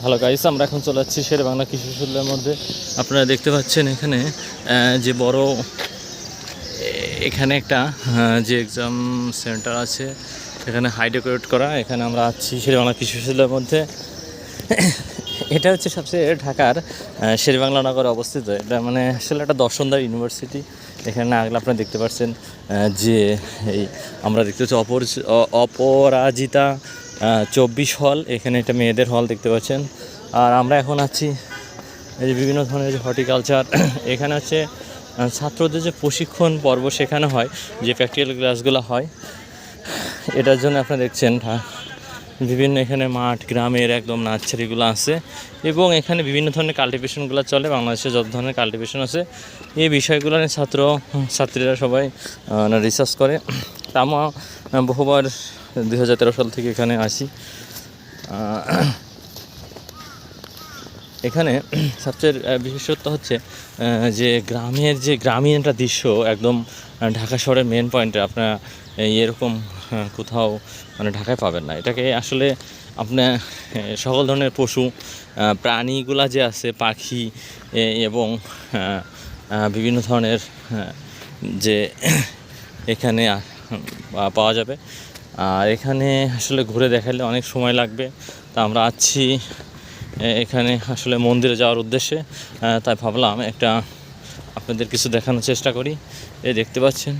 Hello guys, আমরা এখন চলে যাচ্ছি শেরে বাংলা কৃষি বিশ্ববিদ্যালয়ের মধ্যে। আপনারা দেখতে পাচ্ছেন এখানে যে বড় এখানে একটা যে এক্সাম সেন্টার আছে, এখানে হাই ডেকোরেট করা। এখানে আমরা আছি শেরে বাংলা কৃষি বিশ্ববিদ্যালয়ের মধ্যে। এটা হচ্ছে সবচেয়ে ঢাকার শেরে বাংলা নগরে অবস্থিত। এটা মানে আসলে একটা দর্শনদার ইউনিভার্সিটি। এখানে আগলে আপনারা দেখতে পাচ্ছেন যে এই আমরা দেখতে পাচ্ছি অপরাজিতা 24 হল। এখানে এটা মেয়েদের হল দেখতে পাচ্ছেন। আর আমরা এখন আছি এই যে বিভিন্ন ধরনের যে হর্টিকালচার। এখানে হচ্ছে ছাত্রদের যে প্রশিক্ষণ পর্ব শেখানো হয়, যে প্র্যাকটিক্যাল ক্লাসগুলো হয়, এটার জন্য আপনারা দেখছেন বিভিন্ন এখানে মাঠ গ্রামের একদম নার্সারিগুলো আছে এবং এখানে বিভিন্ন ধরনের কাল্টিভেশনগুলো চলে। বাংলাদেশে যত ধরনের কাল্টিভেশন আছে এই বিষয়গুলো নিয়ে ছাত্রীরা সবাই রিসার্চ করে। আমরা বহুবার 2013 সাল থেকে এখানে আসি। এখানে সবচেয়ে বিশেষত্ব হচ্ছে যে গ্রামের যে গ্রামীণ একটা দৃশ্য, একদম ঢাকা শহরের মেন পয়েন্টে আপনার এরকম কোথাও মানে ঢাকায় পাবেন না। এটাকে আসলে আপনার সকল ধরনের পশু প্রাণীগুলা যে আছে, পাখি এবং বিভিন্ন ধরনের যে এখানে পাওয়া যাবে। আর এখানে আসলে ঘুরে দেখালে অনেক সময় লাগবে। তা আমরা আছি এখানে আসলে মন্দিরে যাওয়ার উদ্দেশ্যে, তাই ভাবলাম একটা আপনাদের কিছু দেখানোর চেষ্টা করি। এই দেখতে পাচ্ছেন।